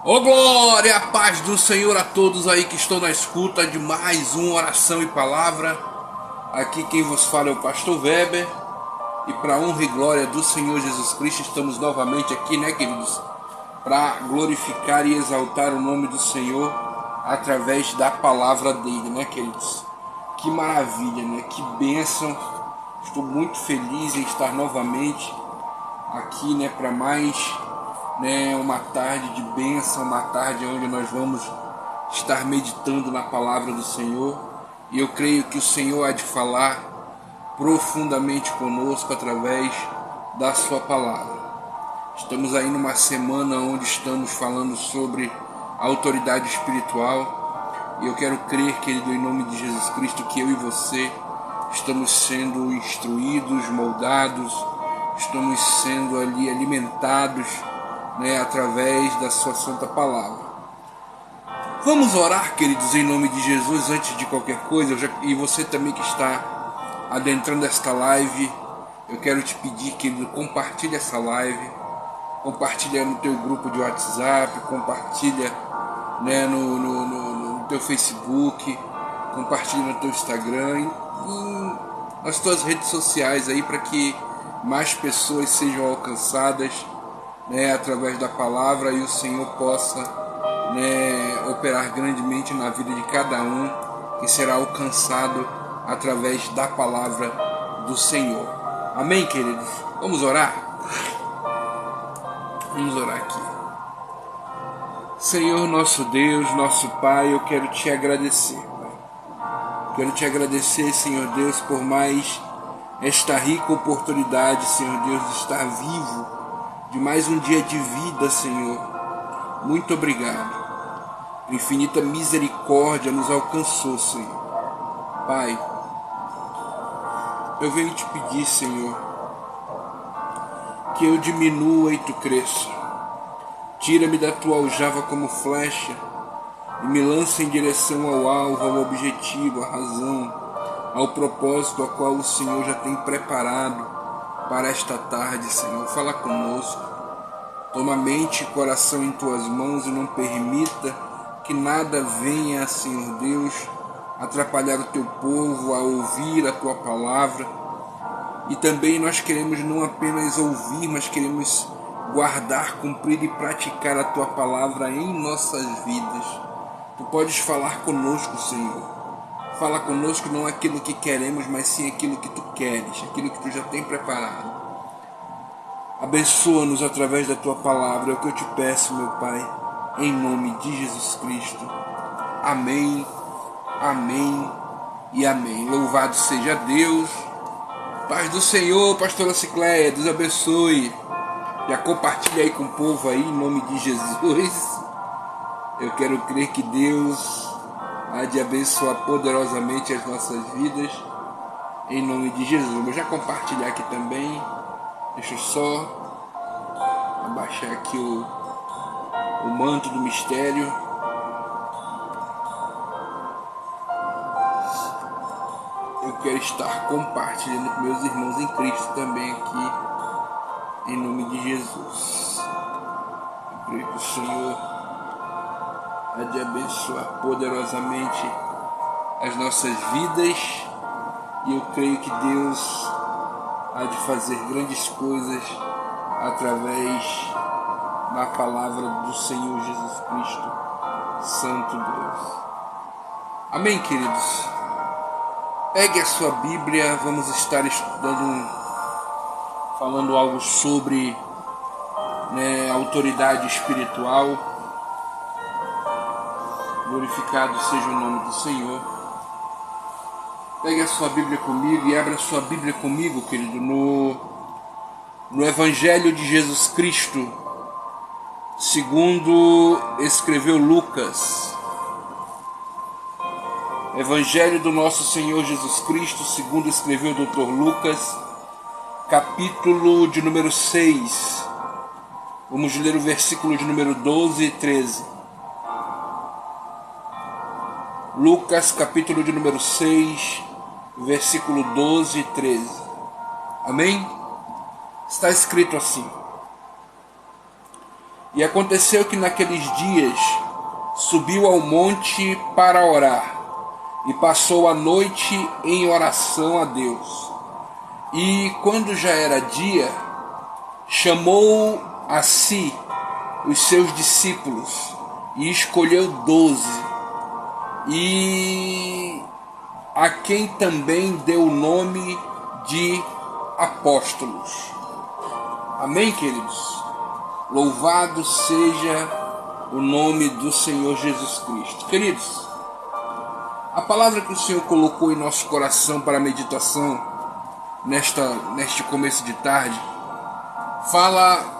Ô glória, a paz do Senhor a todos aí que estão na escuta de mais uma oração e palavra. Aqui quem vos fala é o pastor Weber. E para honra e glória do Senhor Jesus Cristo, estamos novamente aqui, né, queridos? Para glorificar e exaltar o nome do Senhor através da palavra dele, né, queridos? Que maravilha, né? Que bênção. Estou muito feliz em estar novamente aqui, né, para mais, né, uma tarde de bênção, uma tarde onde nós vamos estar meditando na palavra do Senhor. E eu creio que o Senhor há de falar profundamente conosco através da sua palavra. Estamos aí numa semana onde estamos falando sobre a autoridade espiritual. E eu quero crer, querido, em nome de Jesus Cristo, que eu e você estamos sendo instruídos, moldados, estamos sendo ali alimentados, né, através da sua santa palavra. Vamos orar, queridos, em nome de Jesus, antes de qualquer coisa. E você também que está adentrando esta live, eu quero te pedir, querido, compartilhe essa live, compartilha no teu grupo de WhatsApp, compartilha, né, no teu Facebook, compartilha no teu Instagram e nas tuas redes sociais aí, para que mais pessoas sejam alcançadas, né, através da palavra, e o Senhor possa, né, operar grandemente na vida de cada um que será alcançado através da palavra do Senhor. Amém, queridos? Vamos orar? Vamos orar aqui. Senhor, nosso Deus, nosso Pai, eu quero te agradecer, Pai. Quero te agradecer, Senhor Deus, por mais esta rica oportunidade, Senhor Deus, de estar vivo, de mais um dia de vida, Senhor. Muito obrigado. Infinita misericórdia nos alcançou, Senhor. Pai, eu venho te pedir, Senhor, que eu diminua e tu cresça. Tira-me da tua aljava como flecha e me lança em direção ao alvo, ao objetivo, à razão, ao propósito a qual o Senhor já tem preparado para esta tarde, Senhor. Fala conosco. Toma mente e coração em tuas mãos e não permita que nada venha, Senhor Deus, atrapalhar o teu povo a ouvir a tua palavra. E também nós queremos não apenas ouvir, mas queremos guardar, cumprir e praticar a tua palavra em nossas vidas. Tu podes falar conosco, Senhor. Fala conosco não aquilo que queremos, mas sim aquilo que tu queres, aquilo que tu já tem preparado. Abençoa-nos através da tua palavra, é o que eu te peço, meu Pai, em nome de Jesus Cristo. Amém, amém e amém. Louvado seja Deus. Paz do Senhor, pastora Cicléia, Deus abençoe. Já compartilha aí com o povo aí, em nome de Jesus. Eu quero crer que Deus há de abençoar poderosamente as nossas vidas, em nome de Jesus. Vou já compartilhar aqui também. Deixa eu só abaixar aqui o manto do mistério. Eu quero estar compartilhando com meus irmãos em Cristo também aqui, em nome de Jesus. Eu creio que o Senhor há de abençoar poderosamente as nossas vidas, e eu creio que Deus há de fazer grandes coisas através da palavra do Senhor Jesus Cristo, Santo Deus. Amém, queridos? Pegue a sua Bíblia, vamos estar estudando, falando algo sobre, né, autoridade espiritual. Glorificado seja o nome do Senhor. Pegue a sua Bíblia comigo e abra a sua Bíblia comigo, querido, no Evangelho de Jesus Cristo, segundo escreveu Lucas. Evangelho do nosso Senhor Jesus Cristo, segundo escreveu o Dr. Lucas, capítulo de número 6. Vamos ler o versículo de número 12 e 13. Lucas, capítulo de número 6, versículo 12 e 13. Amém? Está escrito assim: E aconteceu que naqueles dias subiu ao monte para orar, e passou a noite em oração a Deus. E quando já era dia, chamou a si os seus discípulos e escolheu 12, e a quem também deu o nome de apóstolos. Amém, queridos? Louvado seja o nome do Senhor Jesus Cristo. Queridos, a palavra que o Senhor colocou em nosso coração para a meditação neste começo de tarde fala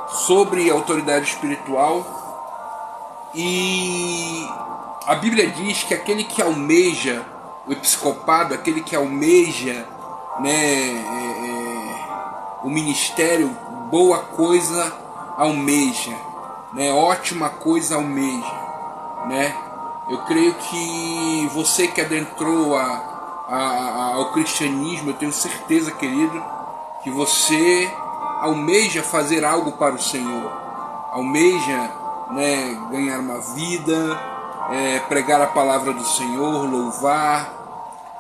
sobre autoridade espiritual, e a Bíblia diz que aquele que almeja o episcopado, aquele que almeja, o ministério, boa coisa almeja, ótima coisa almeja, Eu creio que você que adentrou ao cristianismo, eu tenho certeza, querido, que você almeja fazer algo para o Senhor, almeja ganhar uma vida, pregar a palavra do Senhor, louvar,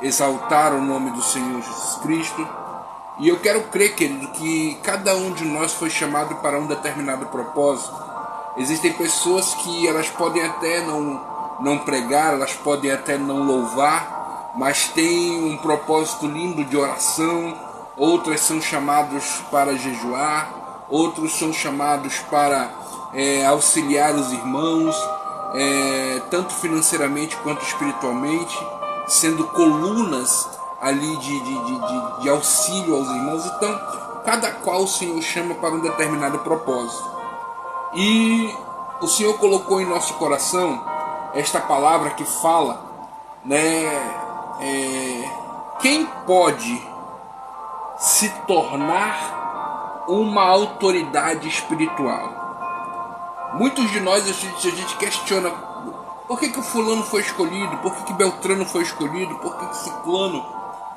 exaltar o nome do Senhor Jesus Cristo. E eu quero crer, querido, que cada um de nós foi chamado para um determinado propósito. Existem pessoas que elas podem até não pregar, elas podem até não louvar, mas têm um propósito lindo de oração. Outras são chamados para jejuar, outros são chamados para auxiliar os irmãos, tanto financeiramente quanto espiritualmente, sendo colunas ali de auxílio aos irmãos. Então, cada qual o Senhor chama para um determinado propósito. E o Senhor colocou em nosso coração esta palavra que fala, quem pode se tornar uma autoridade espiritual? Muitos de nós, a gente questiona: por que o fulano foi escolhido? Por que Beltrano foi escolhido? Por que Ciclano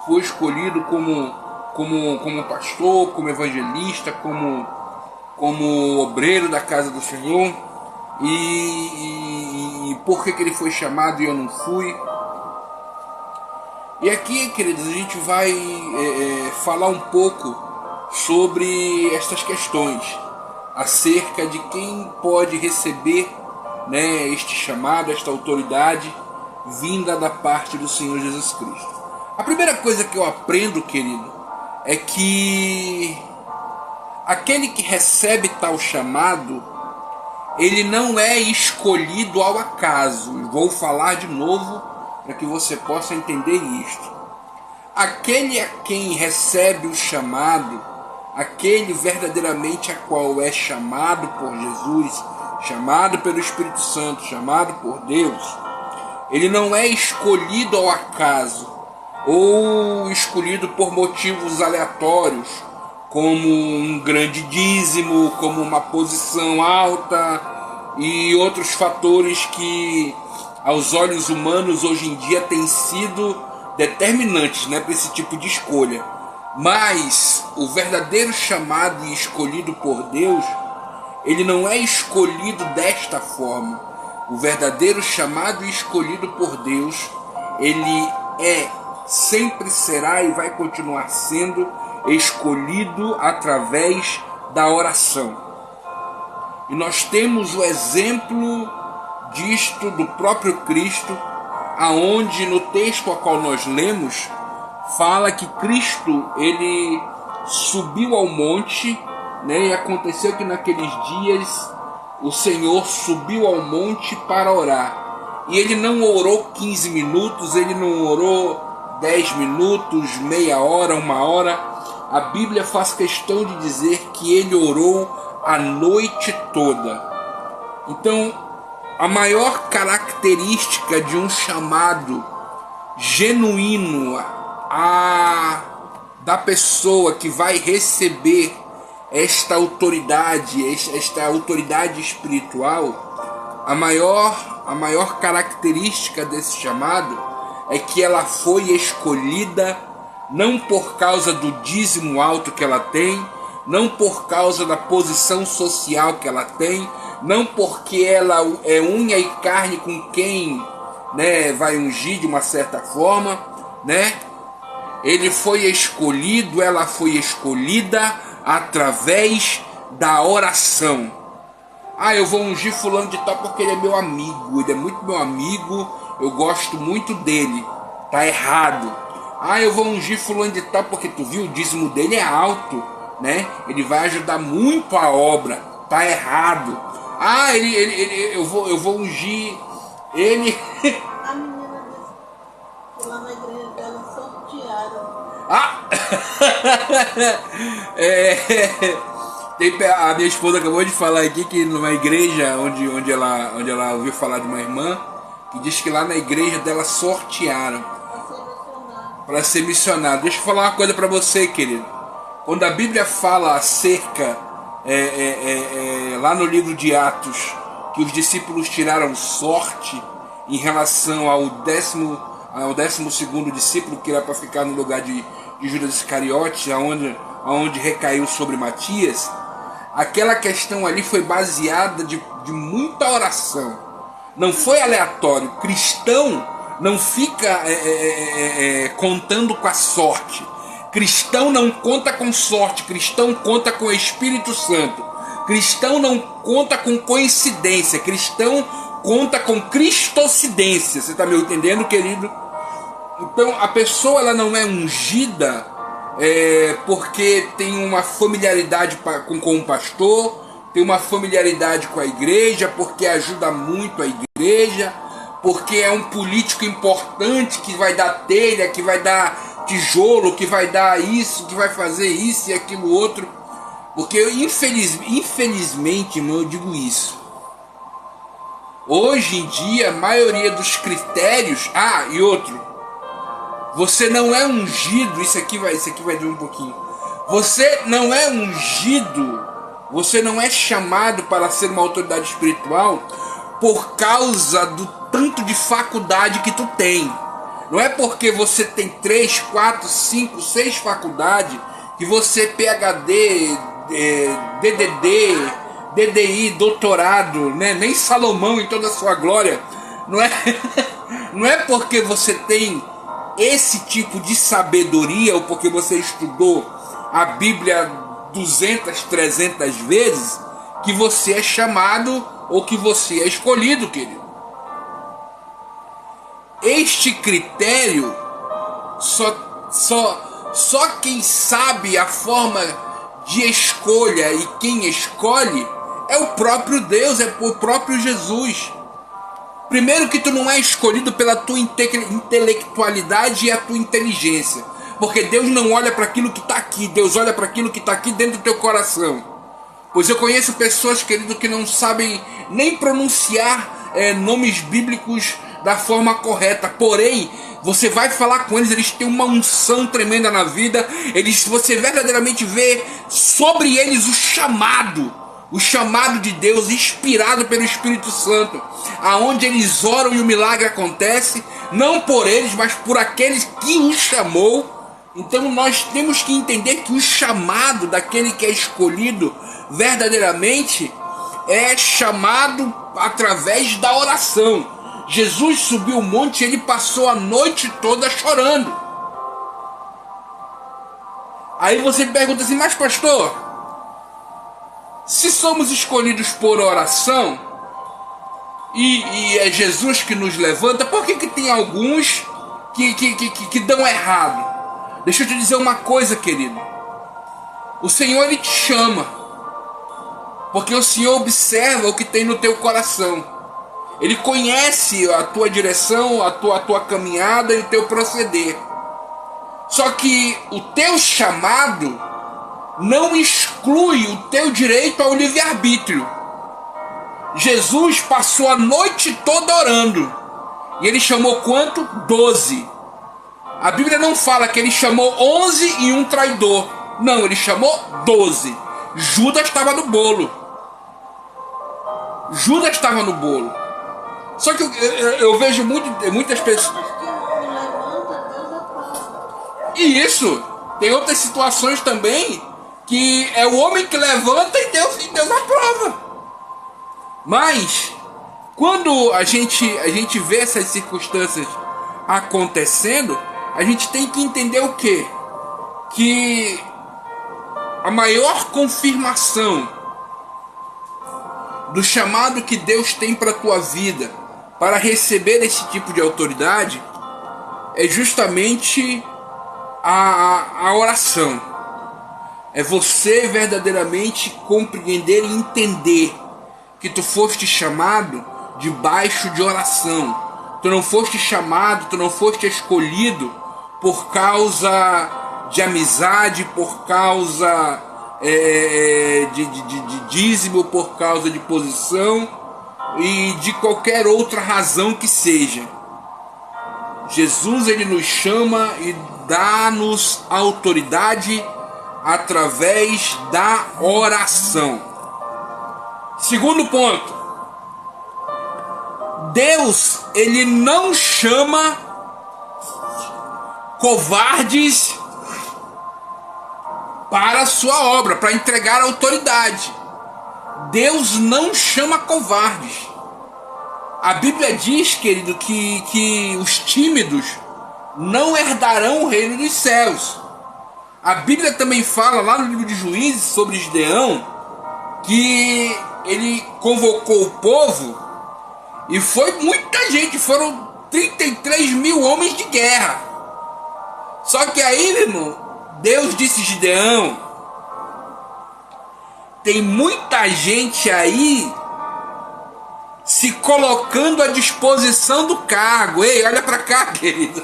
foi escolhido como pastor, como evangelista, como obreiro da casa do Senhor? E por que ele foi chamado e eu não fui? E aqui, queridos, a gente vai falar um pouco sobre estas questões, acerca de quem pode receber este chamado, esta autoridade vinda da parte do Senhor Jesus Cristo. A primeira coisa que eu aprendo, querido, é que aquele que recebe tal chamado, ele não é escolhido ao acaso. Vou falar de novo para que você possa entender isto. Aquele a quem recebe o chamado, aquele verdadeiramente a qual é chamado por Jesus, chamado pelo Espírito Santo, chamado por Deus, ele não é escolhido ao acaso ou escolhido por motivos aleatórios, como um grande dízimo, como uma posição alta e outros fatores que aos olhos humanos hoje em dia têm sido determinantes para esse tipo de escolha. Mas o verdadeiro chamado e escolhido por Deus, ele não é escolhido desta forma. O verdadeiro chamado e escolhido por Deus, ele sempre será e vai continuar sendo escolhido através da oração. E nós temos o exemplo disto do próprio Cristo, aonde no texto a qual nós lemos, fala que Cristo, ele subiu ao monte, e aconteceu que naqueles dias o Senhor subiu ao monte para orar. E ele não orou 15 minutos, ele não orou 10 minutos, meia hora, uma hora. A Bíblia faz questão de dizer que ele orou a noite toda. Então, a maior característica de um chamado genuíno da pessoa que vai receber esta autoridade espiritual, a maior característica desse chamado é que ela foi escolhida não por causa do dízimo alto que ela tem, não por causa da posição social que ela tem, não porque ela é unha e carne com quem, né, vai ungir de uma certa forma, né? Ele foi escolhido, ela foi escolhida através da oração. Ah, eu vou ungir fulano de tal porque ele é meu amigo, ele é muito meu amigo, eu gosto muito dele. Tá errado. Ah, eu vou ungir fulano de tal porque tu viu, o dízimo dele é alto, né? Ele vai ajudar muito a obra. Tá errado. Ah, eu vou ungir ele. A menina disse que lá na igreja dela sortearam. Ah! A minha esposa acabou de falar aqui que numa igreja onde ela ouviu falar de uma irmã, que diz que lá na igreja dela sortearam para ser missionário. Deixa eu falar uma coisa para você, querido. Quando a Bíblia fala acerca, lá no livro de Atos, que os discípulos tiraram sorte em relação ao 12º discípulo, que era para ficar no lugar de Judas Iscariote, aonde recaiu sobre Matias, aquela questão ali foi baseada de muita oração. Não foi aleatório. Cristão não fica contando com a sorte. Cristão não conta com sorte. Cristão conta com o Espírito Santo. Cristão não conta com coincidência. Cristão conta com cristocidência. Você está me entendendo, querido? Então a pessoa ela não é ungida porque tem uma familiaridade com o pastor, tem uma familiaridade com a igreja, porque ajuda muito a igreja, porque é um político importante que vai dar telha, que vai dar tijolo, que vai dar isso, que vai fazer isso e aquilo outro. Porque infelizmente, irmão, eu digo isso. Hoje em dia, a maioria dos critérios... Ah, e outro. Você não é ungido, isso aqui vai doer um pouquinho. Você não é ungido, você não é chamado para ser uma autoridade espiritual por causa do tanto de faculdade que tu tem. Não é porque você tem 3, 4, 5, 6 faculdades que você PhD, DDD, DDI, doutorado, né? Nem Salomão em toda a sua glória. Não é porque você tem esse tipo de sabedoria ou porque você estudou a Bíblia 200, 300 vezes que você é chamado ou que você é escolhido, querido. Este critério só quem sabe a forma de escolha e quem escolhe é o próprio Deus, é o próprio Jesus. Primeiro que tu não é escolhido pela tua intelectualidade e a tua inteligência. Porque Deus não olha para aquilo que está aqui. Deus olha para aquilo que está aqui dentro do teu coração. Pois eu conheço pessoas, querido, que não sabem nem pronunciar nomes bíblicos da forma correta. Porém, você vai falar com eles, eles têm uma unção tremenda na vida. Você verdadeiramente vê sobre eles o chamado de Deus, inspirado pelo Espírito Santo, aonde eles oram e o milagre acontece, não por eles, mas por aqueles que os chamou. Então nós temos que entender que o chamado daquele que é escolhido verdadeiramente é chamado através da oração. Jesus subiu o monte e ele passou a noite toda chorando. Aí você pergunta assim, mas pastor, se somos escolhidos por oração e é Jesus que nos levanta, por que tem alguns que dão errado? Deixa eu te dizer uma coisa, querido. O Senhor, ele te chama, porque o Senhor observa o que tem no teu coração. Ele conhece a tua direção, a tua caminhada e o teu proceder. Só que o teu chamado não exclui o teu direito ao livre-arbítrio. Jesus passou a noite toda orando. E ele chamou quanto? 12. A Bíblia não fala que ele chamou 11 e um traidor. Não, ele chamou 12. Judas estava no bolo. Judas estava no bolo. Só que eu vejo muitas pessoas... E isso, tem outras situações também que é o homem que levanta e Deus aprova. Mas quando a gente vê essas circunstâncias acontecendo, a gente tem que entender o quê? Que a maior confirmação do chamado que Deus tem para a tua vida, para receber esse tipo de autoridade, é justamente a oração. É você verdadeiramente compreender e entender que tu foste chamado debaixo de oração. Tu não foste chamado, tu não foste escolhido por causa de amizade, por causa de dízimo, por causa de posição e de qualquer outra razão que seja. Jesus, ele nos chama e dá-nos autoridade através da oração. Segundo ponto, Deus, ele não chama covardes para a sua obra, para entregar a autoridade. Deus não chama covardes. A Bíblia diz, querido, que os tímidos não herdarão o reino dos céus. A Bíblia também fala lá no livro de Juízes sobre Gideão que ele convocou o povo e foi muita gente, foram 33 mil homens de guerra. Só que aí, meu irmão, Deus disse: Gideão, tem muita gente aí se colocando à disposição do cargo. Ei, olha pra cá, querido.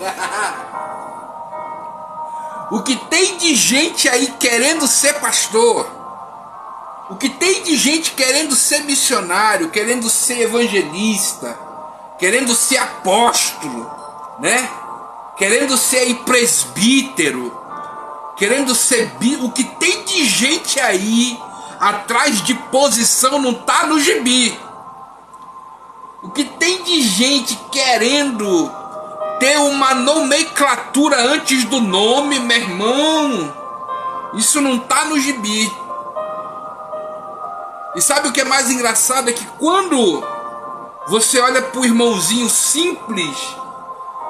O que tem de gente aí querendo ser pastor, o que tem de gente querendo ser missionário, querendo ser evangelista, querendo ser apóstolo, né? Querendo ser aí presbítero, querendo ser o que tem de gente aí atrás de posição não tá no gibi. O que tem de gente querendo ter uma nomenclatura antes do nome, meu irmão, isso não tá no gibi. E sabe o que é mais engraçado? É que quando você olha pro irmãozinho simples,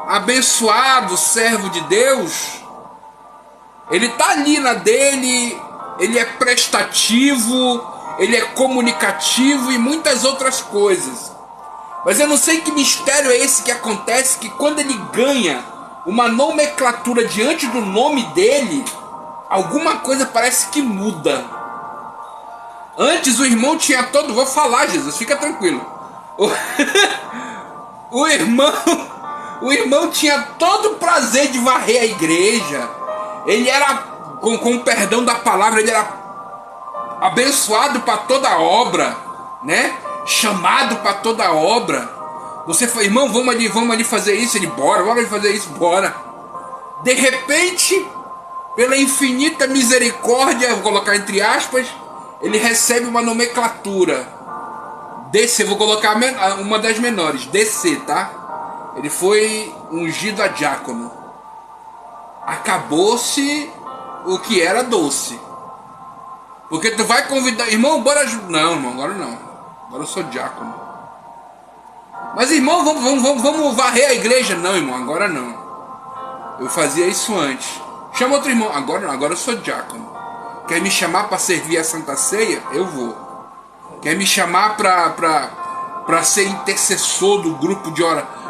abençoado, servo de Deus, ele tá ali na dele, ele é prestativo, ele é comunicativo e muitas outras coisas. Mas eu não sei que mistério é esse que acontece, que quando ele ganha uma nomenclatura diante do nome dele, alguma coisa parece que muda. Antes o irmão tinha todo... Vou falar, Jesus, fica tranquilo. O irmão tinha todo o prazer de varrer a igreja. Ele era, com o perdão da palavra, ele era abençoado para toda a obra, né? Chamado para toda a obra. Você foi: irmão, vamos ali fazer isso. Ele: bora, vamos ali fazer isso, bora. De repente, pela infinita misericórdia, vou colocar entre aspas, ele recebe uma nomenclatura. DC, vou colocar uma das menores, DC, tá? Ele foi ungido a diácono. Acabou-se o que era doce. Porque tu vai convidar: irmão, bora. Não, irmão, agora não. Agora eu sou diácono. Mas, irmão, vamos varrer a igreja. Não, irmão, agora não. Eu fazia isso antes. Chama outro irmão. Agora não, agora eu sou diácono. Quer me chamar para servir a Santa Ceia? Eu vou. Quer me chamar para ser intercessor do grupo de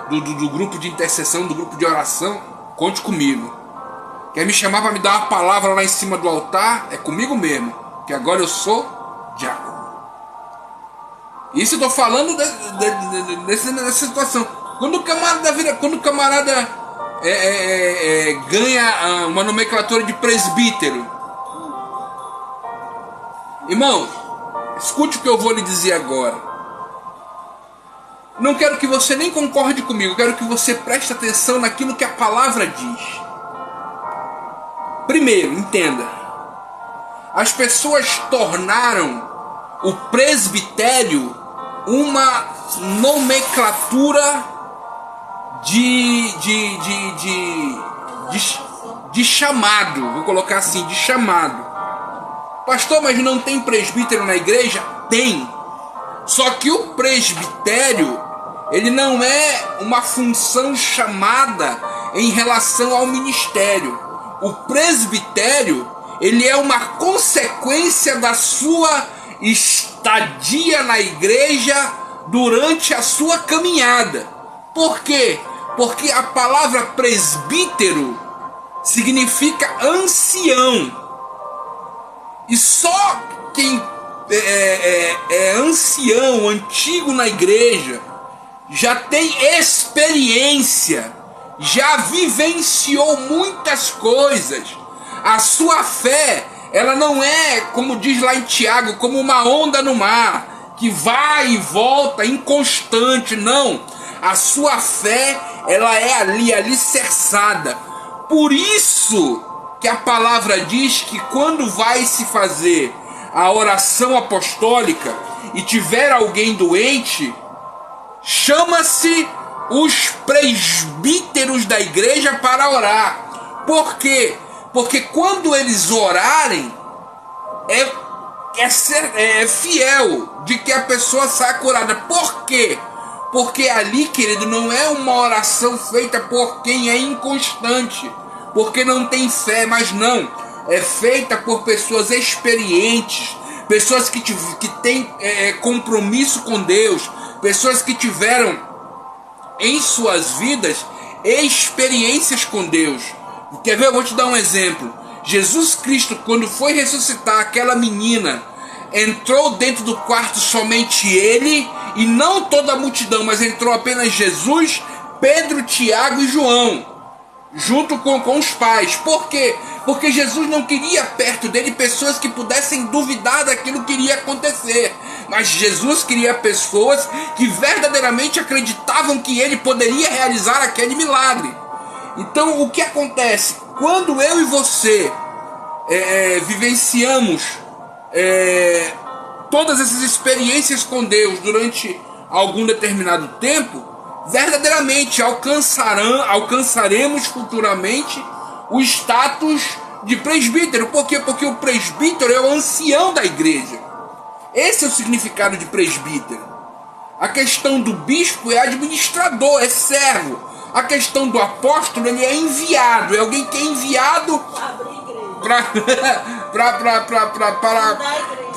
do grupo de intercessão, do grupo de oração? Conte comigo. Quer me chamar para me dar uma palavra lá em cima do altar? É comigo mesmo. Que agora eu sou diácono. Isso eu tô falando nessa situação. Quando o camarada ganha uma nomenclatura de presbítero, irmão, escute o que eu vou lhe dizer agora. Não quero que você nem concorde comigo, quero que você preste atenção naquilo que a palavra diz. Primeiro, entenda. As pessoas tornaram o presbitério uma nomenclatura de chamado, vou colocar assim, de chamado. Pastor, mas não tem presbítero na igreja? Tem. Só que o presbitério, ele não é uma função chamada em relação ao ministério. O presbitério, ele é uma consequência da sua estadia na igreja durante a sua caminhada. Por quê? Porque a palavra presbítero significa ancião. E só quem é ancião, antigo na igreja, já tem experiência, já vivenciou muitas coisas. A sua fé, ela não é, como diz lá em Tiago, como uma onda no mar, que vai e volta inconstante, não. A sua fé, ela é ali alicerçada. Por isso que a palavra diz que quando vai se fazer a oração apostólica e tiver alguém doente, chama-se os presbíteros da igreja para orar. Por quê? Porque quando eles orarem, é fiel de que a pessoa saia curada. Por quê? Porque ali, querido, não é uma oração feita por quem é inconstante, porque não tem fé, mas não. É feita por pessoas experientes, pessoas que têm compromisso com Deus, pessoas que tiveram em suas vidas experiências com Deus. Quer ver? Eu vou te dar um exemplo. Jesus Cristo, quando foi ressuscitar aquela menina, entrou dentro do quarto somente ele, e não toda a multidão, mas entrou apenas Jesus, Pedro, Tiago e João, junto com os pais. Por quê? Porque Jesus não queria perto dele pessoas que pudessem duvidar daquilo que iria acontecer, mas Jesus queria pessoas que verdadeiramente acreditavam que ele poderia realizar aquele milagre. Então o que acontece? Quando eu e você vivenciamos todas essas experiências com Deus durante algum determinado tempo, verdadeiramente alcançaremos futuramente o status de presbítero. Por quê? Porque o presbítero é o ancião da igreja. Esse é o significado de presbítero. A questão do bispo é administrador, é servo. A questão do apóstolo, ele é enviado, é alguém que é enviado para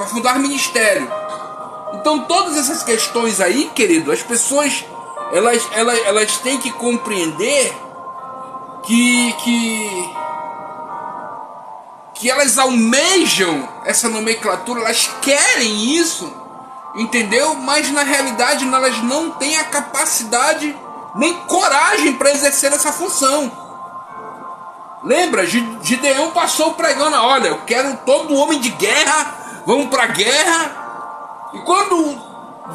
fundar ministério. Então todas essas questões aí, querido, as pessoas elas têm que compreender que elas almejam essa nomenclatura, elas querem isso, entendeu? Mas na realidade elas não têm a capacidade nem coragem para exercer essa função. Lembra? Gideão passou pregando: olha, eu quero todo homem de guerra, vamos para a guerra. E quando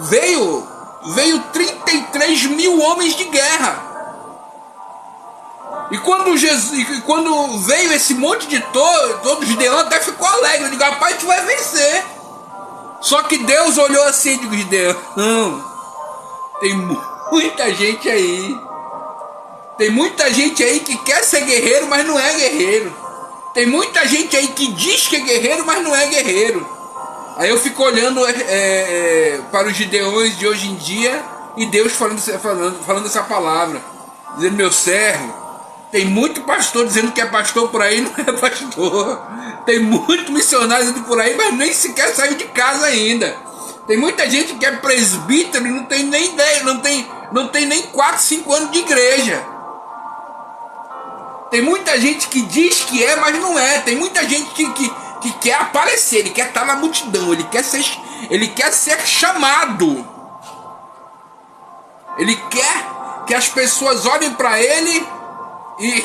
veio 33 mil homens de guerra. E quando veio esse monte de todo Gideão até ficou alegre. Eu digo: rapaz, a gente vai vencer. Só que Deus olhou assim e disse: Gideão, tem muita gente aí. Tem muita gente aí que quer ser guerreiro, mas não é guerreiro. Tem muita gente aí que diz que é guerreiro, mas não é guerreiro. Aí eu fico olhando para os Gideões de hoje em dia, e Deus falando essa palavra, dizendo: meu servo, tem muito pastor dizendo que é pastor por aí, não é pastor. Tem muito missionário dizendo por aí, mas nem sequer saiu de casa ainda. Tem muita gente que é presbítero e não tem nem ideia, não tem nem 4, 5 anos de igreja. Tem muita gente que diz que é, mas não é. Tem muita gente que quer aparecer, ele quer estar na multidão, ele quer ser chamado. Ele quer que as pessoas olhem para ele e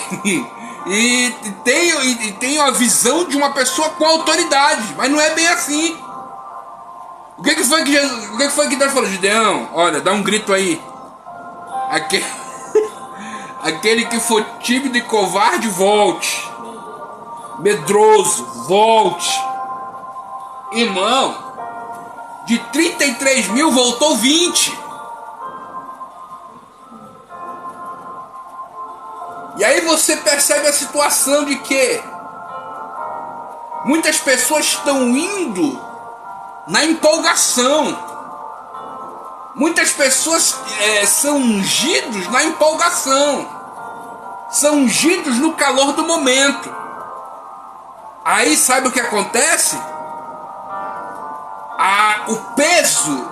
tenham a visão de uma pessoa com autoridade, mas não é bem assim. O que foi que Deus falou? Gideão, olha, dá um grito aí. Aquele que for tímido e covarde, volte. Medroso, volte. Irmão, de 33 mil voltou 20. E aí você percebe a situação de que Muitas pessoas estão indo na empolgação. Muitas pessoas são ungidos na empolgação. São ungidos no calor do momento. Aí sabe o que acontece? O peso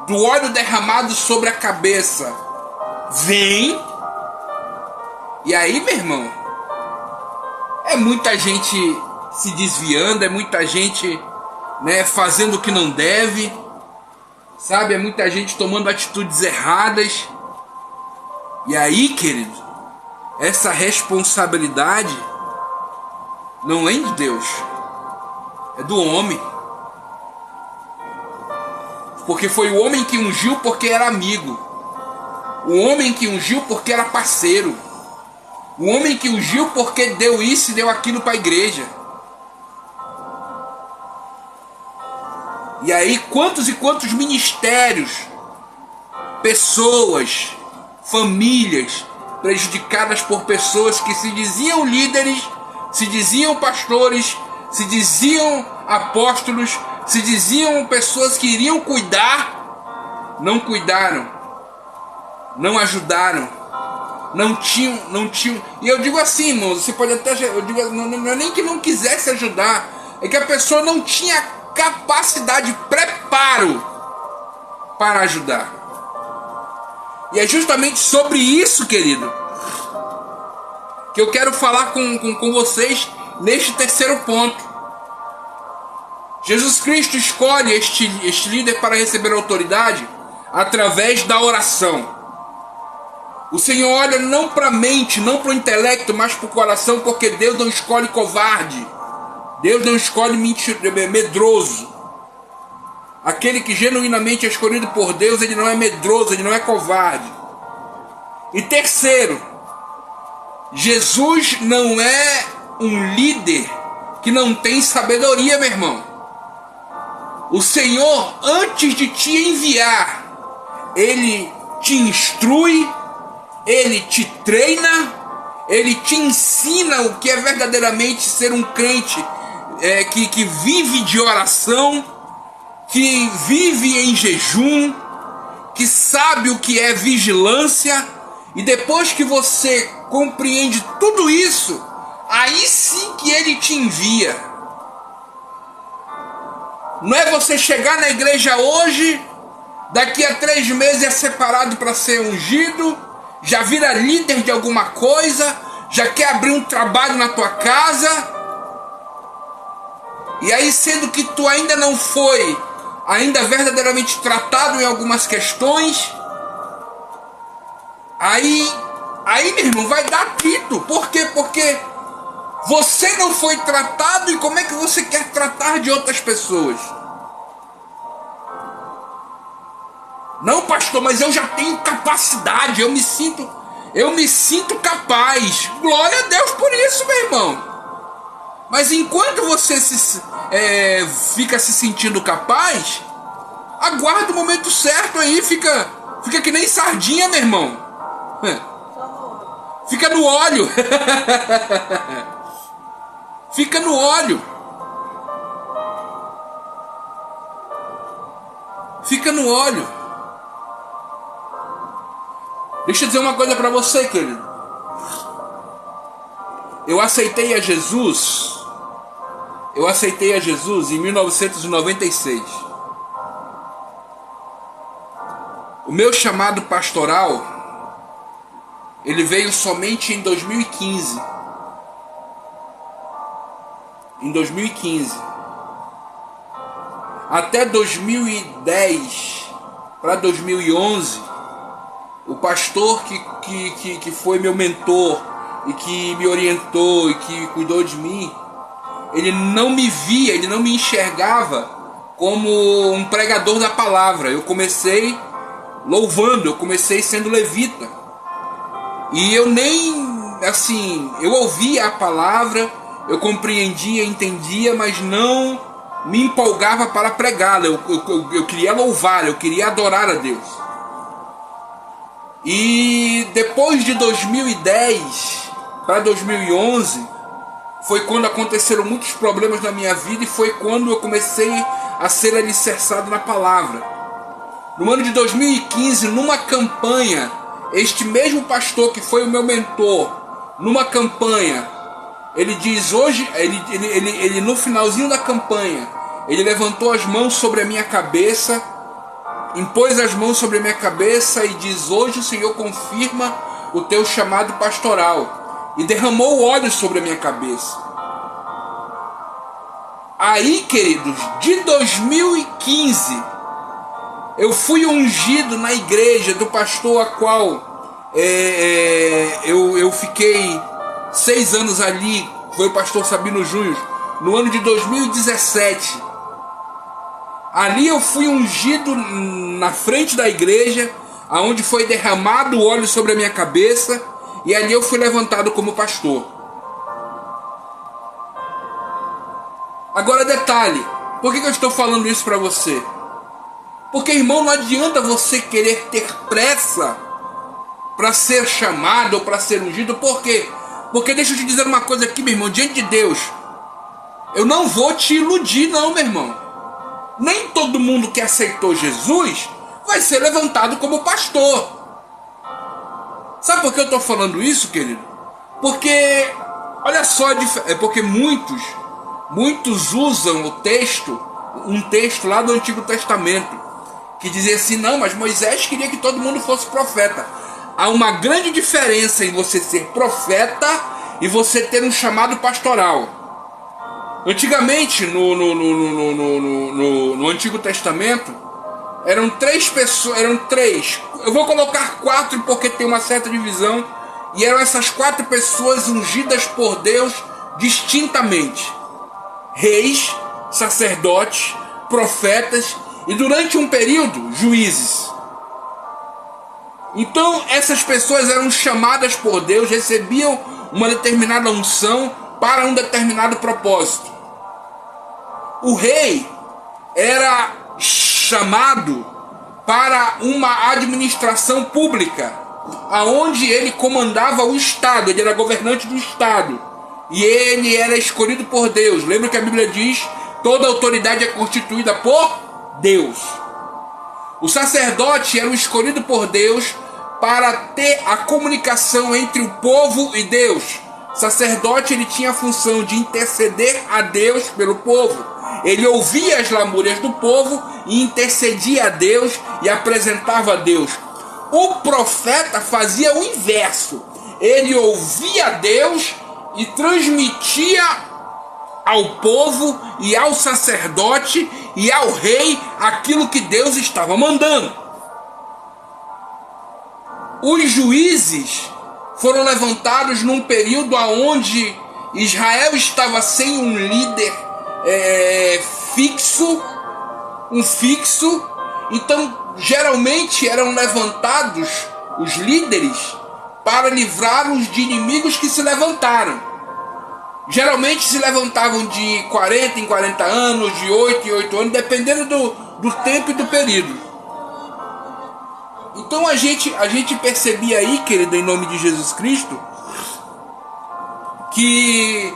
do óleo derramado sobre a cabeça vem. E aí, meu irmão, é muita gente se desviando, é muita gente, né, fazendo o que não deve, sabe? É muita gente tomando atitudes erradas. E aí, querido, essa responsabilidade não é de Deus, é do homem. Porque foi o homem que ungiu porque era amigo. O homem que ungiu porque era parceiro. O homem que ungiu porque deu isso e deu aquilo para a igreja. E aí quantos e quantos ministérios, pessoas, famílias prejudicadas por pessoas que se diziam líderes, se diziam pastores, se diziam apóstolos, se diziam pessoas que iriam cuidar, não cuidaram, não ajudaram, não tinham. E eu digo assim, irmãos, você pode até, eu digo, não é nem que não quisesse ajudar, é que a pessoa não tinha capacidade, preparo para ajudar. E é justamente sobre isso, querido, que eu quero falar com vocês neste terceiro ponto. Jesus Cristo escolhe este líder para receber autoridade através da oração. O Senhor olha não para a mente, não para o intelecto, mas para o coração, porque Deus não escolhe covarde. Deus não escolhe medroso. Aquele que genuinamente é escolhido por Deus, ele não é medroso, ele não é covarde. E terceiro, Jesus não é um líder que não tem sabedoria, meu irmão. O Senhor, antes de te enviar, Ele te instrui, Ele te treina, Ele te ensina o que é verdadeiramente ser um crente que vive de oração, que vive em jejum, que sabe o que é vigilância. E depois que você compreende tudo isso, aí sim que Ele te envia. Não é você chegar na igreja hoje, daqui a 3 meses é separado para ser ungido, já vira líder de alguma coisa, já quer abrir um trabalho na tua casa, e aí sendo que tu ainda não foi ainda verdadeiramente tratado em algumas questões, aí meu irmão, vai dar atrito. Por quê? Porque você não foi tratado, e como é que você quer tratar de outras pessoas? Não, pastor, mas eu já tenho capacidade, eu me sinto capaz. Glória a Deus por isso, meu irmão. Mas enquanto você fica se sentindo capaz, aguarda o momento certo aí, fica que nem sardinha, meu irmão. Fica no óleo. Fica no óleo. Fica no óleo. Deixa eu dizer uma coisa para você, querido. Eu aceitei a Jesus em 1996. O meu chamado pastoral, ele veio somente em 2015. Em 2015. Até 2010 para 2011, o pastor que foi meu mentor e que me orientou e que cuidou de mim, ele não me via, ele não me enxergava como um pregador da palavra. Eu comecei louvando, eu comecei sendo levita. E eu nem, assim, eu ouvia a palavra, eu compreendia, entendia, mas não me empolgava para pregá-la. Eu queria louvar, eu queria adorar a Deus. E depois de 2010 para 2011, foi quando aconteceram muitos problemas na minha vida e foi quando eu comecei a ser alicerçado na palavra. No ano de 2015, numa campanha, este mesmo pastor que foi o meu mentor, numa campanha, ele diz hoje, ele no finalzinho da campanha, ele levantou as mãos sobre a minha cabeça, impôs as mãos sobre a minha cabeça e diz: hoje o Senhor confirma o teu chamado pastoral, e derramou óleo sobre a minha cabeça. Aí, queridos, de 2015 eu fui ungido na igreja do pastor a qual eu fiquei 6 anos ali, foi o pastor Sabino Júnior, no ano de 2017. Ali eu fui ungido na frente da igreja, aonde foi derramado o óleo sobre a minha cabeça, e ali eu fui levantado como pastor. Agora detalhe, por que eu estou falando isso para você? Porque, irmão, não adianta você querer ter pressa para ser chamado ou para ser ungido. Por quê? Porque deixa eu te dizer uma coisa aqui, meu irmão, diante de Deus, eu não vou te iludir não, meu irmão. Nem todo mundo que aceitou Jesus vai ser levantado como pastor. Sabe por que eu estou falando isso, querido? Porque, olha só, é porque muitos usam um texto lá do Antigo Testamento, que dizia assim: não, mas Moisés queria que todo mundo fosse profeta. Há uma grande diferença em você ser profeta e você ter um chamado pastoral. Antigamente, no Antigo Testamento, eram 3 pessoas, eu vou colocar 4 porque tem uma certa divisão, e eram essas 4 pessoas ungidas por Deus distintamente: reis, sacerdotes, profetas e, durante um período, juízes. Então essas pessoas eram chamadas por Deus, recebiam uma determinada unção para um determinado propósito. O rei era chamado para uma administração pública, aonde ele comandava o Estado, ele era governante do Estado, e ele era escolhido por Deus. Lembra que a Bíblia diz: toda autoridade é constituída por Deus. O sacerdote era o escolhido por Deus para ter a comunicação entre o povo e Deus. O sacerdote, ele tinha a função de interceder a Deus pelo povo. Ele ouvia as lamúrias do povo e intercedia a Deus e apresentava a Deus. O profeta fazia o inverso. Ele ouvia a Deus e transmitia ao povo e ao sacerdote e ao rei aquilo que Deus estava mandando. Os juízes foram levantados num período onde Israel estava sem um líder fixo. Então geralmente eram levantados os líderes para livrá-los de inimigos que se levantaram. Geralmente se levantavam de 40 em 40 anos, de 8 em 8 anos, dependendo do tempo e do período. Então a gente percebia aí, querido, em nome de Jesus Cristo, que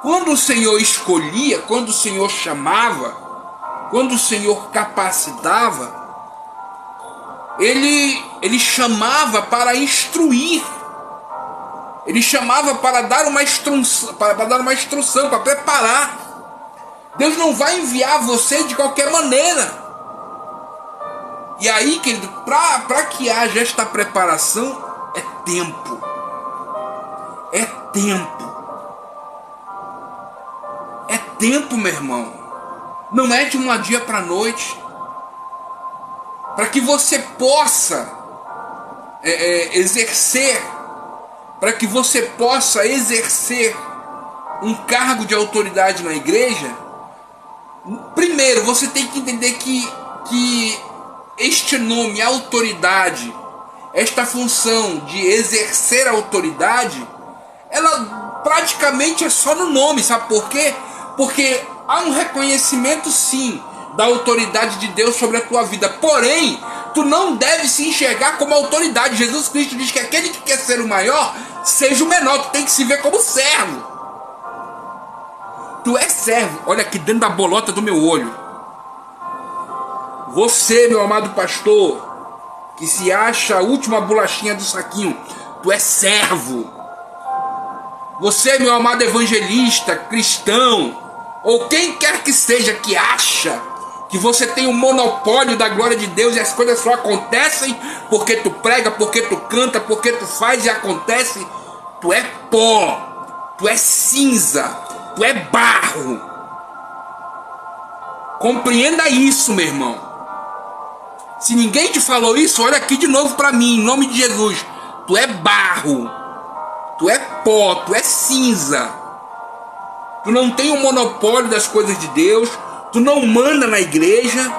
quando o Senhor escolhia, quando o Senhor chamava, quando o Senhor capacitava, Ele chamava para instruir. Ele chamava para dar uma instrução, para preparar. Deus não vai enviar você de qualquer maneira. E aí, querido, para que haja esta preparação, é tempo. É tempo. É tempo, meu irmão. Não é de um dia para a noite. Para que você possa exercer, para que você possa exercer um cargo de autoridade na igreja, primeiro você tem que entender que este nome, autoridade, esta função de exercer a autoridade, ela praticamente é só no nome. Sabe por quê? Porque há um reconhecimento, sim, da autoridade de Deus sobre a tua vida. Porém, tu não deve se enxergar como autoridade. Jesus Cristo diz que aquele que quer ser o maior, seja o menor. Tu tem que se ver como servo. Tu é servo. Olha aqui dentro da bolota do meu olho. Você, meu amado pastor, que se acha a última bolachinha do saquinho, tu é servo. Você, meu amado evangelista, cristão, ou quem quer que seja que acha que você tem o monopólio da glória de Deus e as coisas só acontecem porque tu prega, porque tu canta, porque tu faz e acontece, tu é pó, tu é cinza, tu é barro. Compreenda isso, meu irmão. Se ninguém te falou isso, olha aqui de novo para mim, em nome de Jesus. Tu é barro, tu é pó, tu é cinza. Tu não tem o monopólio das coisas de Deus, tu não manda na igreja.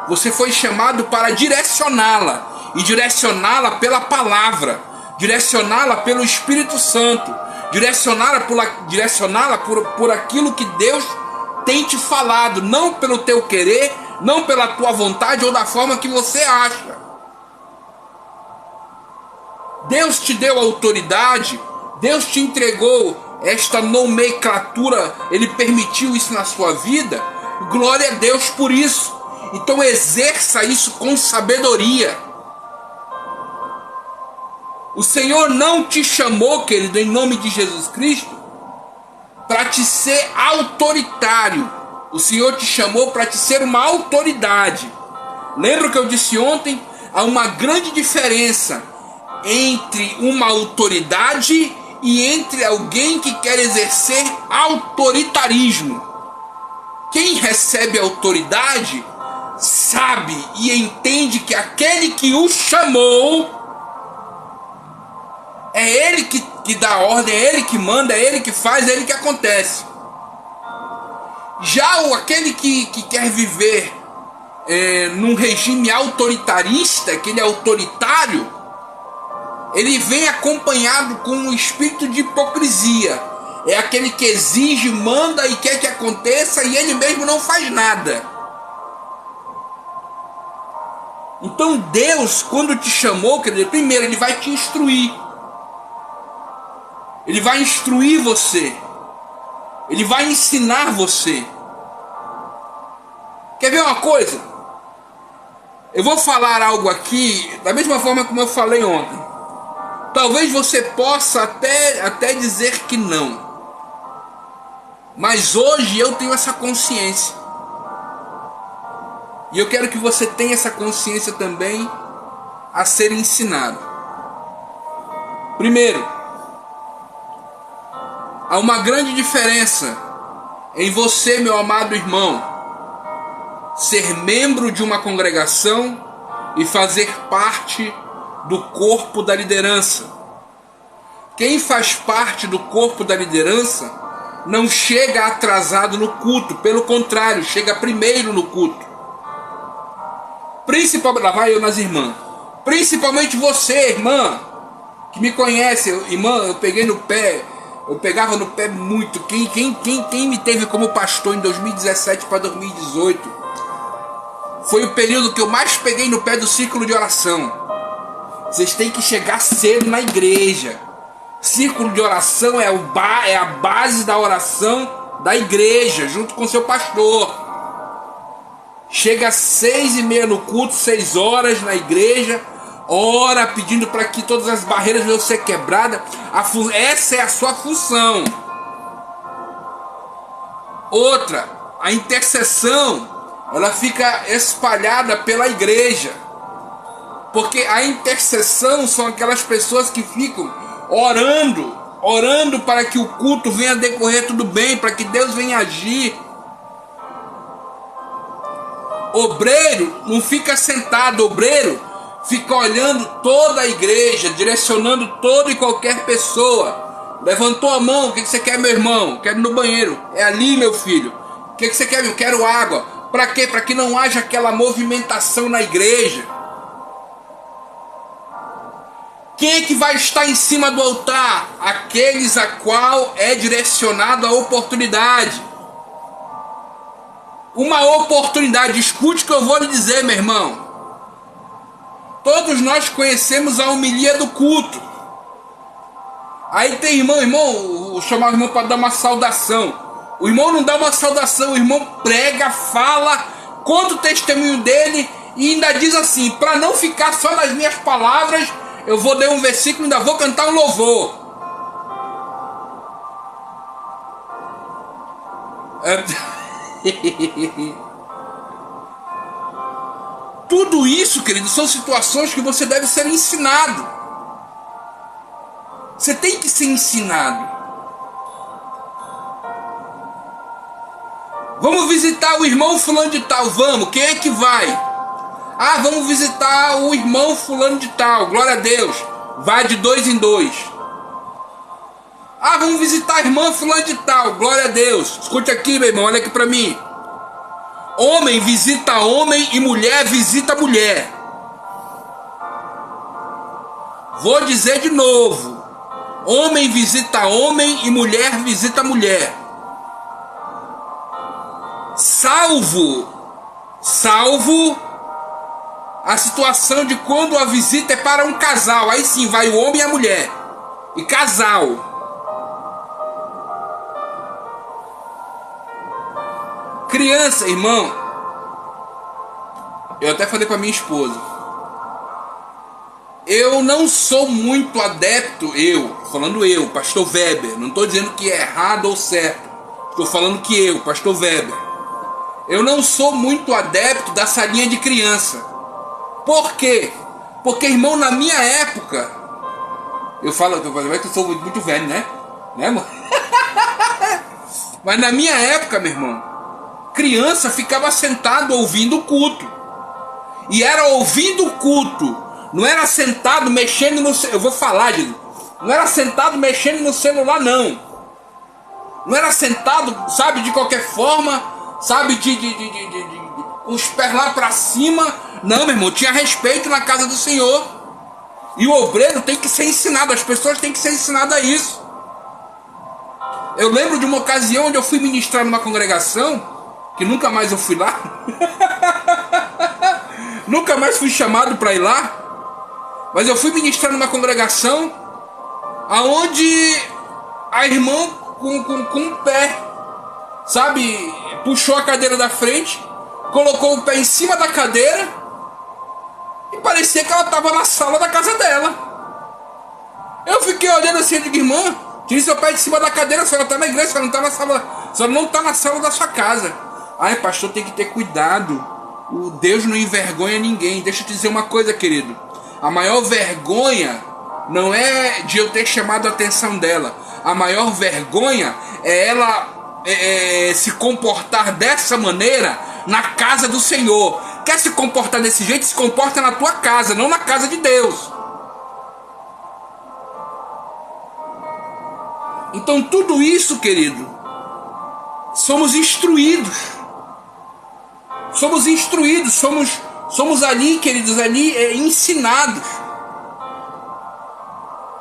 Você foi chamado para direcioná-la, e direcioná-la pela palavra, direcioná-la pelo Espírito Santo, direcioná-la por aquilo que Deus tem te falado, não pelo teu querer, não pela tua vontade ou da forma que você acha. Deus te deu autoridade, Deus te entregou esta nomenclatura, Ele permitiu isso na sua vida. Glória a Deus por isso. Então exerça isso com sabedoria. O Senhor não te chamou, querido, em nome de Jesus Cristo, para te ser autoritário. O Senhor te chamou para te ser uma autoridade. Lembra o que eu disse ontem? Há uma grande diferença entre uma autoridade e entre alguém que quer exercer autoritarismo. Quem recebe autoridade sabe e entende que aquele que o chamou é ele que dá ordem, é ele que manda, é ele que faz, é ele que acontece. Já aquele que quer viver num regime autoritarista, aquele autoritário, ele vem acompanhado com um espírito de hipocrisia. É aquele que exige, manda e quer que aconteça e ele mesmo não faz nada. Então Deus, quando te chamou, quer dizer, primeiro Ele vai te instruir. Ele vai instruir você. Ele vai ensinar você. Quer ver uma coisa? Eu vou falar algo aqui da mesma forma como eu falei ontem. Talvez você possa até dizer que não. Mas hoje eu tenho essa consciência. E eu quero que você tenha essa consciência também a ser ensinado. Primeiro, há uma grande diferença em você, meu amado irmão, ser membro de uma congregação e fazer parte do corpo da liderança. Quem faz parte do corpo da liderança não chega atrasado no culto, pelo contrário, chega primeiro no culto. Principalmente, lá vai eu nas irmãs. Principalmente você, irmã, que me conhece, irmã, eu peguei no pé, eu pegava no pé muito. Quem me teve como pastor em 2017 para 2018 foi o período que eu mais peguei no pé do círculo de oração. Vocês têm que chegar cedo na igreja. Círculo de oração é a base da oração da igreja, junto com seu pastor. Chega às 6:30 no culto, 6 horas na igreja, ora pedindo para que todas as barreiras venham ser quebradas. Essa é a sua função. Outra, a intercessão, ela fica espalhada pela igreja. Porque a intercessão são aquelas pessoas que ficam orando para que o culto venha decorrer tudo bem, para que Deus venha agir. Obreiro não fica sentado, obreiro fica olhando toda a igreja, direcionando toda e qualquer pessoa. Levantou a mão, o que você quer, meu irmão? Quero ir no banheiro. É ali, meu filho. O que você quer? Eu quero água. Para quê? Para que não haja aquela movimentação na igreja. Quem é que vai estar em cima do altar? Aqueles a qual é direcionado a oportunidade. Uma oportunidade, escute o que eu vou lhe dizer, meu irmão. Todos nós conhecemos a homilia do culto. Aí tem irmão, chamar o irmão para dar uma saudação. O irmão não dá uma saudação, o irmão prega, fala, conta o testemunho dele e ainda diz assim: para não ficar só nas minhas palavras, eu vou ler um versículo e ainda vou cantar um louvor. Tudo isso, querido, são situações que você deve ser ensinado. Você tem que ser ensinado. Vamos visitar o irmão fulano de tal. Vamos, quem é que vai? Ah, vamos visitar o irmão fulano de tal. Glória a Deus. Vai de 2 em 2. Ah, vamos visitar a irmã fulano de tal. Glória a Deus. Escute aqui, meu irmão, olha aqui pra mim. Homem visita homem e mulher visita mulher. Vou dizer de novo. Homem visita homem e mulher visita mulher. Salvo a situação de quando a visita é para um casal. Aí sim, vai o homem e a mulher. E casal. Criança, irmão. Eu até falei para minha esposa. Eu não sou muito adepto, falando eu, pastor Weber. Não estou dizendo que é errado ou certo. Estou falando que eu, pastor Weber. Eu não sou muito adepto da salinha de criança. Por quê? Porque, irmão, na minha época... Eu falo que eu sou muito velho, né? Né, amor? Mas na minha época, meu irmão, criança ficava sentado ouvindo o culto. E era ouvindo o culto. Não era sentado mexendo no... Eu vou falar, gente. Não era sentado mexendo no celular, não. Não era sentado, sabe, de qualquer forma, sabe, com os pés lá pra cima. Não, meu irmão, tinha respeito na casa do Senhor. E o obreiro tem que ser ensinado, as pessoas têm que ser ensinadas a isso. Eu lembro de uma ocasião onde eu fui ministrar numa congregação, que nunca mais eu fui lá. Nunca mais fui chamado para ir lá. Mas eu fui ministrar numa congregação aonde a irmã com um pé, sabe, puxou a cadeira da frente, colocou o pé em cima da cadeira e parecia que ela estava na sala da casa dela. Eu fiquei olhando assim e digo: irmã, tire seu pé de cima da cadeira, a senhora está na igreja, a senhora não está na sala, a senhora não está na sala da sua casa. Ai, pastor, tem que ter cuidado. O Deus não envergonha ninguém. Deixa eu te dizer uma coisa, querido. A maior vergonha não é de eu ter chamado a atenção dela. A maior vergonha é ela se comportar dessa maneira na casa do Senhor. Quer se comportar desse jeito? Se comporta na tua casa, não na casa de Deus. Então tudo isso, querido, somos instruídos. Somos instruídos, somos ali, queridos, ali ensinados.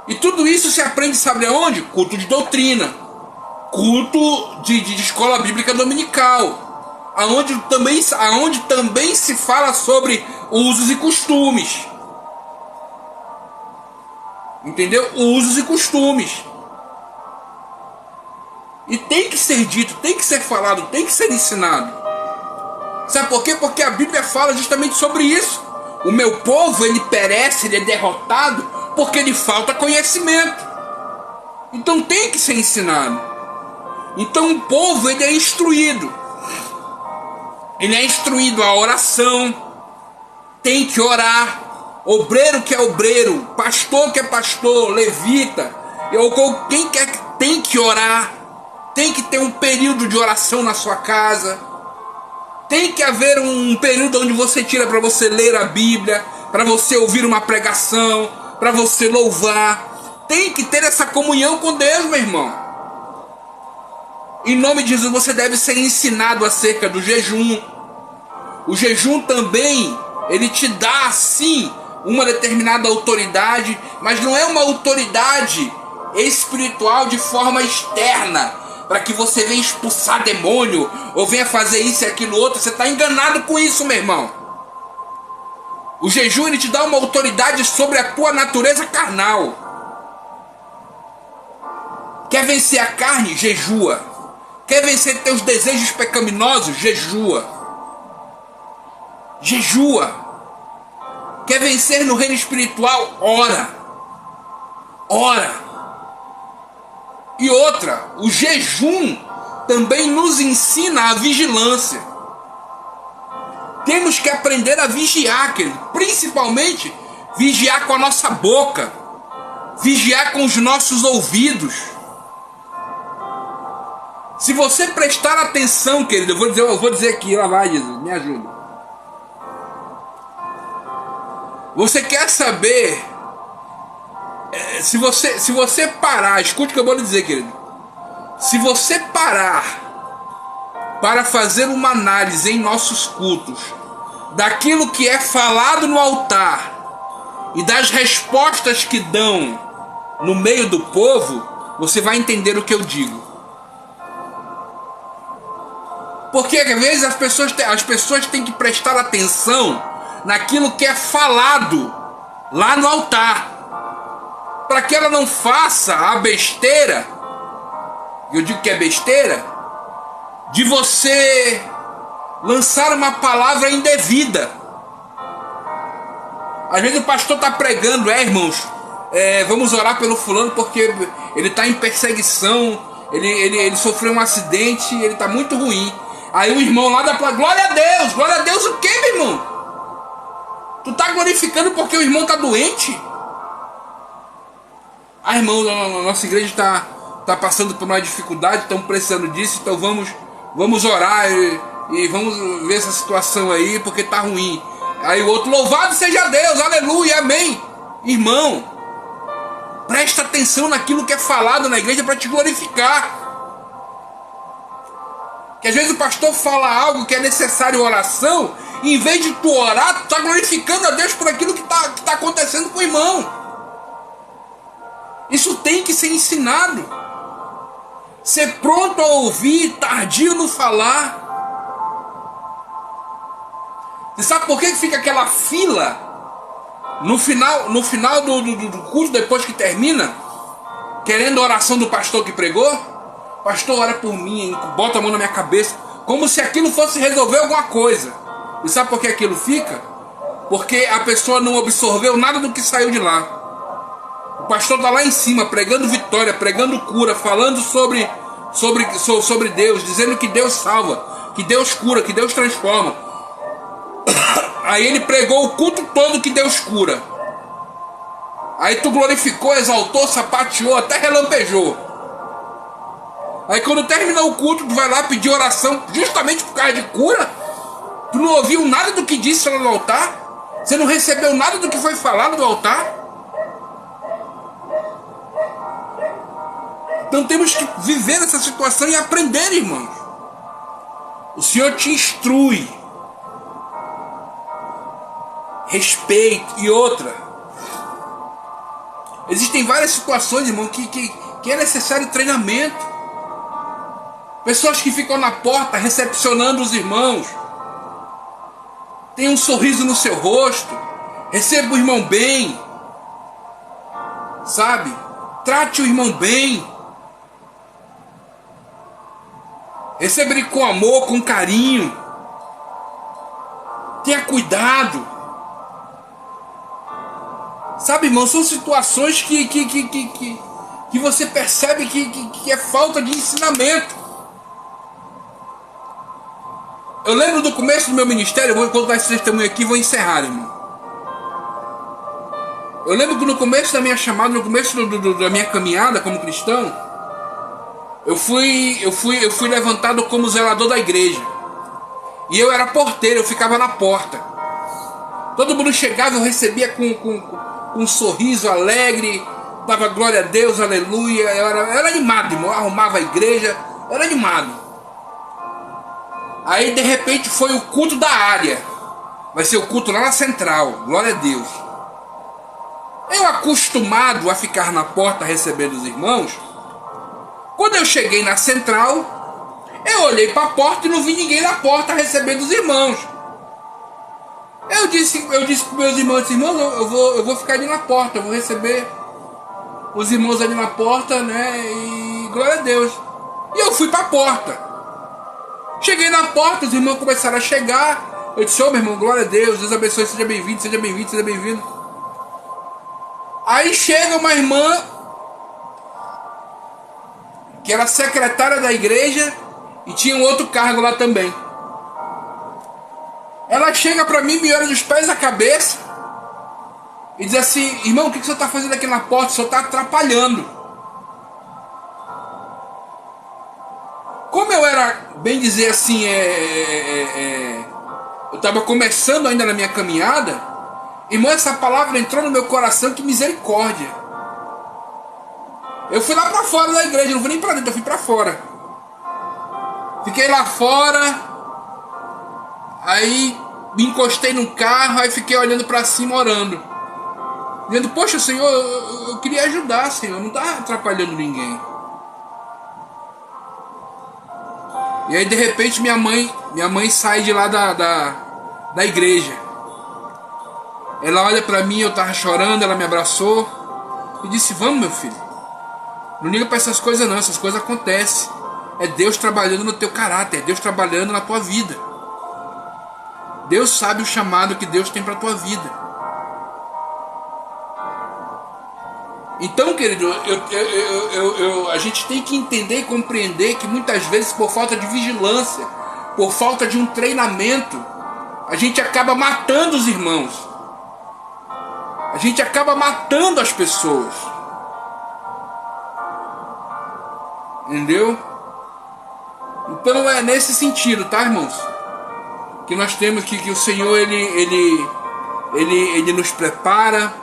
E tudo isso se aprende, sabe aonde? Culto de doutrina, culto de escola bíblica dominical, aonde também se fala sobre usos e costumes. Entendeu? Usos e costumes. E tem que ser dito, tem que ser falado, tem que ser ensinado. Sabe por quê? Porque a Bíblia fala justamente sobre isso. O meu povo, ele perece, ele é derrotado porque lhe falta conhecimento. Então tem que ser ensinado. Então o povo, ele é instruído. Ele é instruído a oração. Tem que orar. Obreiro que é obreiro, pastor que é pastor, levita, ou quem quer que tem que orar. Tem que ter um período de oração na sua casa. Tem que haver um período onde você tira para você ler a Bíblia, para você ouvir uma pregação, para você louvar. Tem que ter essa comunhão com Deus, meu irmão. Em nome de Jesus, você deve ser ensinado acerca do jejum. O jejum também, ele te dá, sim, uma determinada autoridade, mas não é uma autoridade espiritual de forma externa, para que você venha expulsar demônio, ou venha fazer isso e aquilo outro. Você está enganado com isso, meu irmão. O jejum, ele te dá uma autoridade sobre a tua natureza carnal. Quer vencer a carne? Jejua. Quer vencer teus desejos pecaminosos? Jejua. Jejua. Quer vencer no reino espiritual? Ora. Ora. E outra, o jejum também nos ensina a vigilância. Temos que aprender a vigiar, querido. Principalmente, vigiar com a nossa boca. Vigiar com os nossos ouvidos. Se você prestar atenção, querido, eu vou dizer aqui, lá vai, Jesus, me ajuda. Você quer saber, se você parar, escute o que eu vou lhe dizer, querido. Se você parar para fazer uma análise em nossos cultos daquilo que é falado no altar e das respostas que dão no meio do povo, você vai entender o que eu digo. Porque às vezes as pessoas têm que prestar atenção naquilo que é falado lá no altar, para que ela não faça a besteira, eu digo que é besteira, de você lançar uma palavra indevida. Às vezes o pastor está pregando, irmãos, vamos orar pelo fulano porque ele está em perseguição, ele sofreu um acidente, ele está muito ruim. Aí o irmão lá da placa, glória a Deus o quê, meu irmão? Tu tá glorificando porque o irmão tá doente? Ah, irmão, a nossa igreja tá passando por uma dificuldade, estamos precisando disso, então vamos orar e vamos ver essa situação aí, porque tá ruim. Aí o outro, louvado seja Deus, aleluia, amém. Irmão, presta atenção naquilo que é falado na igreja para te glorificar. Que às vezes o pastor fala algo que é necessário oração, e em vez de tu orar, tu tá glorificando a Deus por aquilo que tá acontecendo com o irmão. Isso tem que ser ensinado. Ser pronto a ouvir, tardio no falar. Você sabe por que fica aquela fila no final do culto, depois que termina, querendo a oração do pastor que pregou? Pastor, ora por mim, bota a mão na minha cabeça, como se aquilo fosse resolver alguma coisa. E sabe por que aquilo fica? Porque a pessoa não absorveu nada do que saiu de lá. O pastor está lá em cima, pregando vitória, pregando cura, falando sobre Deus, dizendo que Deus salva, que Deus cura, que Deus transforma. Aí ele pregou o culto todo que Deus cura. Aí tu glorificou, exaltou, sapateou, até relampejou. Aí quando terminou o culto, tu vai lá pedir oração justamente por causa de cura. Tu não ouviu nada do que disse lá no altar. Você não recebeu nada do que foi falado no altar. Então temos que viver essa situação e aprender, irmãos. O Senhor te instrui. Respeito. E outra, existem várias situações, irmão, que é necessário treinamento. Pessoas que ficam na porta recepcionando os irmãos. Tem um sorriso no seu rosto. Receba o irmão bem. Sabe? Trate o irmão bem. Receba ele com amor, com carinho. Tenha cuidado. Sabe, irmão, são situações que você percebe que é falta de ensinamento. Eu lembro do começo do meu ministério, eu vou contar esse testemunho aqui e vou encerrar, irmão. Eu lembro que no começo da minha chamada, no começo da minha caminhada como cristão, eu fui levantado como zelador da igreja. E eu era porteiro, eu ficava na porta. Todo mundo chegava, eu recebia com um sorriso alegre, dava glória a Deus, aleluia. Eu era animado, irmão, eu arrumava a igreja, eu era animado. Aí de repente foi o culto da área. Vai ser o culto lá na central. Glória a Deus. Eu acostumado a ficar na porta recebendo os irmãos. Quando eu cheguei na central, eu olhei para a porta e não vi ninguém na porta recebendo os irmãos. Eu disse para meus irmãos, eu vou ficar ali na porta, eu vou receber os irmãos ali na porta, né? E glória a Deus. E eu fui para a porta. Cheguei na porta, os irmãos começaram a chegar. Eu disse, ô meu irmão, glória a Deus, Deus abençoe, seja bem-vindo, seja bem-vindo, seja bem-vindo. Aí chega uma irmã, que era secretária da igreja, e tinha um outro cargo lá também. Ela chega para mim, me olha dos pés à cabeça, e diz assim, irmão, o que você está fazendo aqui na porta? O senhor está atrapalhando. Como eu era, bem dizer assim, eu estava começando ainda na minha caminhada, irmão, essa palavra entrou no meu coração, que misericórdia. Eu fui lá para fora da igreja, não fui nem para dentro, eu fui para fora. Fiquei lá fora, aí me encostei num carro, aí fiquei olhando para cima, orando. Dizendo, poxa, Senhor, eu queria ajudar, Senhor, não está atrapalhando ninguém. E aí de repente minha mãe sai de lá da igreja. Ela olha pra mim, eu tava chorando, ela me abraçou e disse, vamos meu filho, não liga pra essas coisas não, essas coisas acontecem. É Deus trabalhando no teu caráter, é Deus trabalhando na tua vida. Deus sabe o chamado que Deus tem pra tua vida. Então, querido, a gente tem que entender e compreender que muitas vezes, por falta de vigilância, por falta de um treinamento, a gente acaba matando os irmãos. A gente acaba matando as pessoas. Entendeu? Então é nesse sentido, tá, irmãos? Que nós temos que o Senhor, ele nos prepara,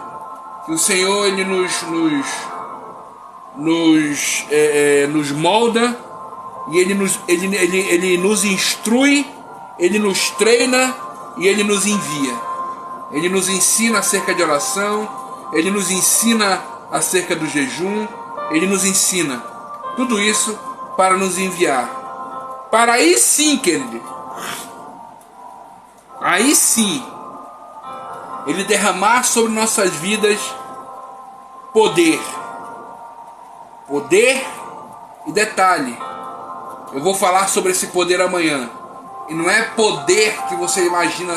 que o Senhor ele nos molda, e ele nos instrui, ele nos treina e ele nos envia. Ele nos ensina acerca de oração, ele nos ensina acerca do jejum, ele nos ensina tudo isso para nos enviar. Para aí sim, querido, aí sim, ele derramar sobre nossas vidas poder. Poder e detalhe, eu vou falar sobre esse poder amanhã. E não é poder que você imagina,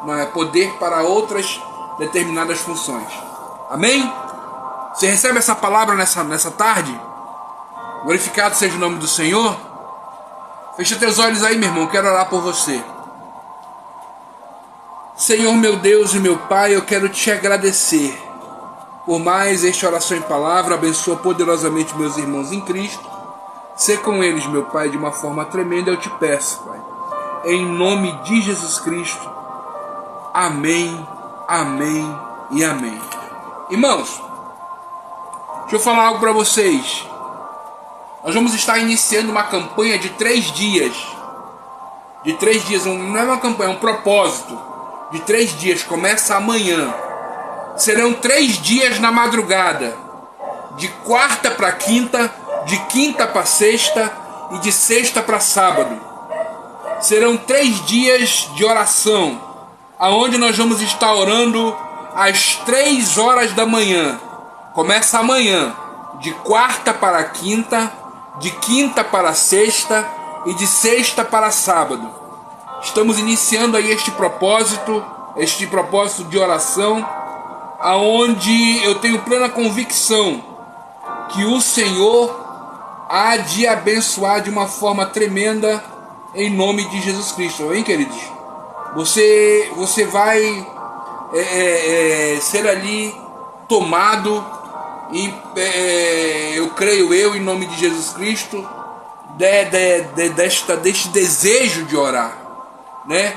não é poder para outras determinadas funções. Amém? Você recebe essa palavra nessa tarde? Glorificado seja o nome do Senhor. Fecha teus olhos aí, meu irmão, quero orar por você. Senhor, meu Deus e meu Pai, eu quero te agradecer por mais esta oração em palavra. Abençoa poderosamente meus irmãos em Cristo. Sê com eles, meu Pai, de uma forma tremenda, eu te peço, Pai. Em nome de Jesus Cristo. Amém, amém e amém. Irmãos, deixa eu falar algo para vocês. Nós vamos estar iniciando uma campanha de 3 dias. De 3 dias, não é uma campanha, é um propósito. De 3 dias, começa amanhã. Serão 3 dias na madrugada. De quarta para quinta, de quinta para sexta e de sexta para sábado. Serão 3 dias de oração, aonde nós vamos estar orando às 3 horas da manhã. Começa amanhã, de quarta para quinta, de quinta para sexta e de sexta para sábado. Estamos iniciando aí este propósito de oração, aonde eu tenho plena convicção que o Senhor há de abençoar de uma forma tremenda em nome de Jesus Cristo, hein, queridos? Você vai ser ali tomado, e eu creio em nome de Jesus Cristo, deste desejo de orar, né?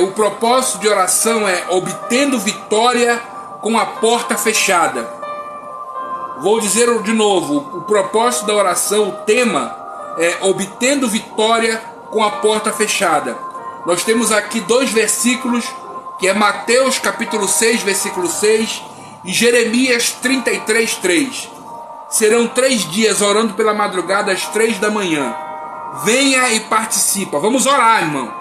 O propósito de oração é obtendo vitória com a porta fechada. Vou dizer de novo, o propósito da oração, o tema é obtendo vitória com a porta fechada. Nós temos aqui 2 versículos, que é Mateus capítulo 6, versículo 6, e Jeremias 33, 3. Serão 3 dias orando pela madrugada às 3 da manhã. Venha e participa. Vamos orar, irmão.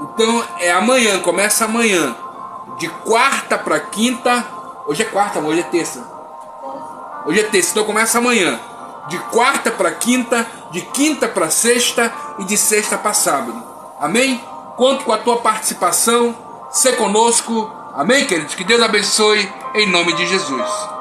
Então é amanhã, começa amanhã. De quarta para quinta. Hoje é quarta, hoje é terça. Hoje é terça, então começa amanhã. de quarta para quinta, de quinta para sexta e de sexta para sábado. Amém? Conto com a tua participação. Sê conosco. Amém, queridos? Que Deus abençoe em nome de Jesus.